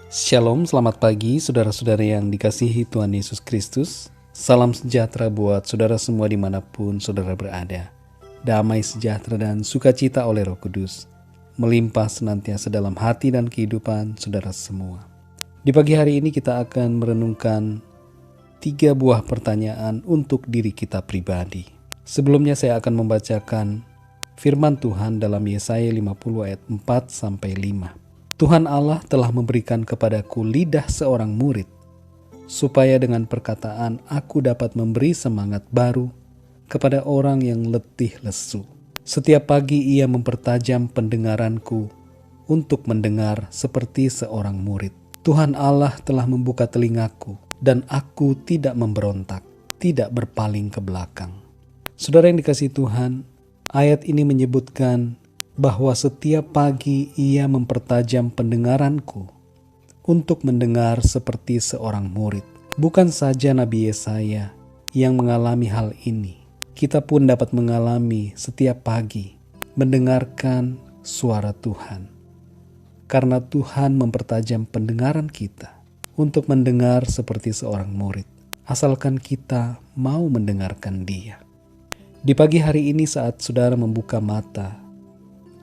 Shalom, selamat pagi saudara-saudara yang dikasihi Tuhan Yesus Kristus. Salam sejahtera buat saudara semua dimanapun saudara berada. Damai sejahtera dan sukacita oleh Roh Kudus melimpah senantiasa dalam hati dan kehidupan saudara semua. Di pagi hari ini kita akan merenungkan 3 buah pertanyaan untuk diri kita pribadi. Sebelumnya saya akan membacakan firman Tuhan dalam Yesaya 50 ayat 4-5. Tuhan Allah telah memberikan kepadaku lidah seorang murid, supaya dengan perkataan aku dapat memberi semangat baru kepada orang yang letih lesu. Setiap pagi ia mempertajam pendengaranku untuk mendengar seperti seorang murid. Tuhan Allah telah membuka telingaku dan aku tidak memberontak, tidak berpaling ke belakang. Saudara yang dikasihi Tuhan, ayat ini menyebutkan bahwa setiap pagi ia mempertajam pendengaranku untuk mendengar seperti seorang murid. Bukan saja Nabi Yesaya yang mengalami hal ini, kita pun dapat mengalami setiap pagi mendengarkan suara Tuhan. Karena Tuhan mempertajam pendengaran kita untuk mendengar seperti seorang murid, asalkan kita mau mendengarkan Dia. Di pagi hari ini saat saudara membuka mata,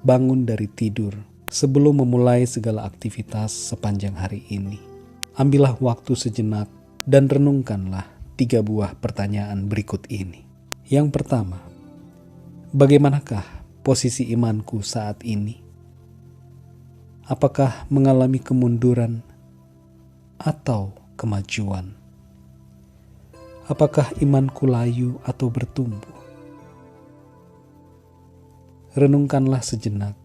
bangun dari tidur, sebelum memulai segala aktivitas sepanjang hari ini, ambillah waktu sejenak dan renungkanlah 3 buah pertanyaan berikut ini. Yang pertama, bagaimanakah posisi imanku saat ini? Apakah mengalami kemunduran atau kemajuan? Apakah imanku layu atau bertumbuh? Renungkanlah sejenak.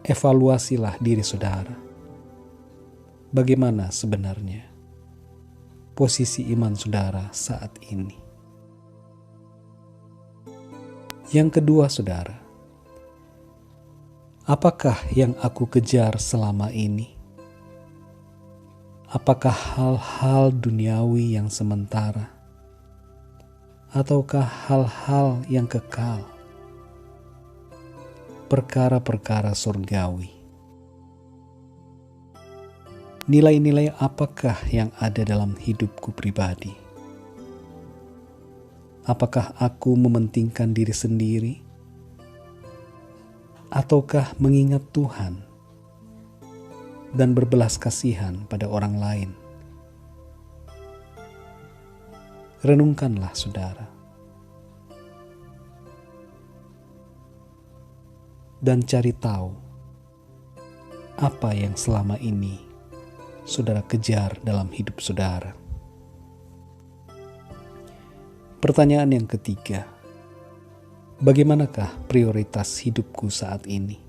Evaluasilah diri saudara. Bagaimana sebenarnya posisi iman saudara saat ini? Yang kedua, saudara, apakah yang aku kejar selama ini? Apakah hal-hal duniawi yang sementara? Ataukah hal-hal yang kekal? Perkara-perkara surgawi. Nilai-nilai apakah yang ada dalam hidupku pribadi? Apakah aku mementingkan diri sendiri? Ataukah mengingat Tuhan dan berbelas kasihan pada orang lain? Renungkanlah saudara. Dan cari tahu apa yang selama ini saudara kejar dalam hidup saudara. Pertanyaan yang ketiga, bagaimanakah prioritas hidupku saat ini?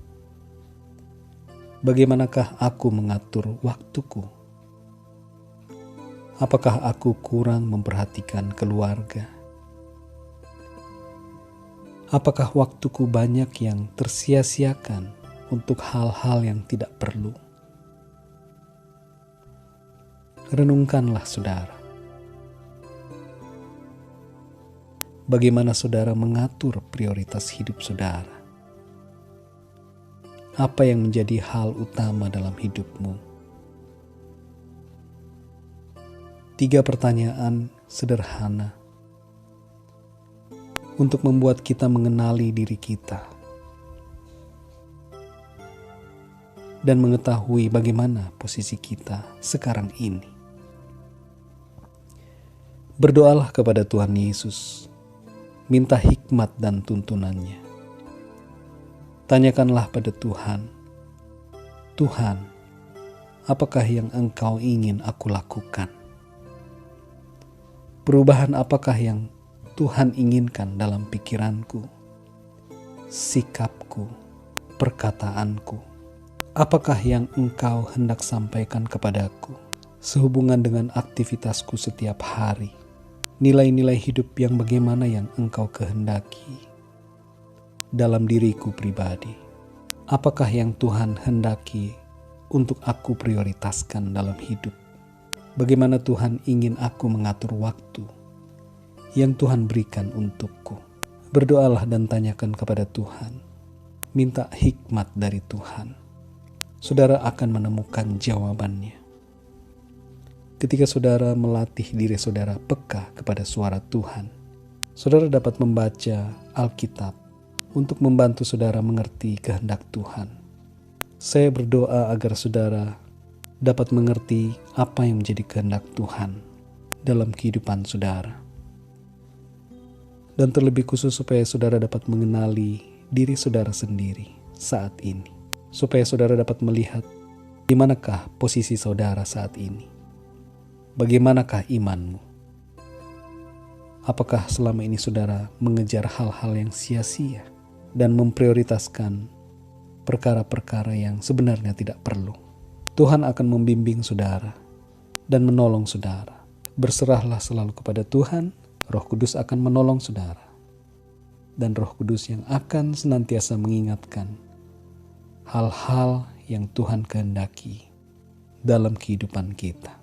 Bagaimanakah aku mengatur waktuku? Apakah aku kurang memperhatikan keluarga? Apakah waktuku banyak yang tersia-siakan untuk hal-hal yang tidak perlu? Renungkanlah saudara. Bagaimana saudara mengatur prioritas hidup saudara? Apa yang menjadi hal utama dalam hidupmu? 3 pertanyaan sederhana untuk membuat kita mengenali diri kita dan mengetahui bagaimana posisi kita sekarang ini. Berdoalah kepada Tuhan Yesus, minta hikmat dan tuntunannya. Tanyakanlah pada Tuhan, Tuhan, apakah yang Engkau ingin aku lakukan? Perubahan apakah yang Tuhan inginkan dalam pikiranku, sikapku, perkataanku? Apakah yang Engkau hendak sampaikan kepadaku sehubungan dengan aktivitasku setiap hari? Nilai-nilai hidup yang bagaimana yang Engkau kehendaki dalam diriku pribadi? Apakah yang Tuhan hendaki untuk aku prioritaskan dalam hidup? Bagaimana Tuhan ingin aku mengatur waktu yang Tuhan berikan untukku? Berdoalah dan tanyakan kepada Tuhan. Minta hikmat dari Tuhan. saudara akan menemukan jawabannya. Ketika saudara melatih diri saudara peka kepada suara Tuhan, saudara dapat membaca Alkitab untuk membantu saudara mengerti kehendak Tuhan. Saya berdoa agar saudara dapat mengerti apa yang menjadi kehendak Tuhan dalam kehidupan saudara. Dan terlebih khusus supaya saudara dapat mengenali diri saudara sendiri saat ini. Supaya saudara dapat melihat di manakah posisi saudara saat ini. Bagaimanakah imanmu? Apakah selama ini saudara mengejar hal-hal yang sia-sia dan memprioritaskan perkara-perkara yang sebenarnya tidak perlu? Tuhan akan membimbing saudara dan menolong saudara. Berserahlah selalu kepada Tuhan, Roh Kudus akan menolong saudara. Dan Roh Kudus yang akan senantiasa mengingatkan hal-hal yang Tuhan kehendaki dalam kehidupan kita.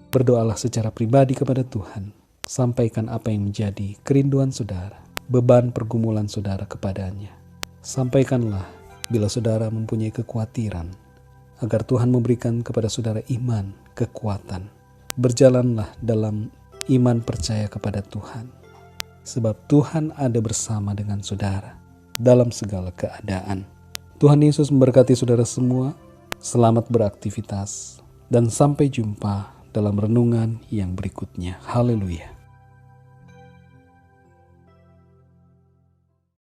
Berdoalah secara pribadi kepada Tuhan. Sampaikan apa yang menjadi kerinduan saudara, beban pergumulan saudara kepadanya. Sampaikanlah bila saudara mempunyai kekhawatiran, agar Tuhan memberikan kepada saudara iman, kekuatan. Berjalanlah dalam iman percaya kepada Tuhan. Sebab Tuhan ada bersama dengan saudara dalam segala keadaan. Tuhan Yesus memberkati saudara semua. Selamat beraktivitas dan sampai jumpa dalam renungan yang berikutnya. Haleluya.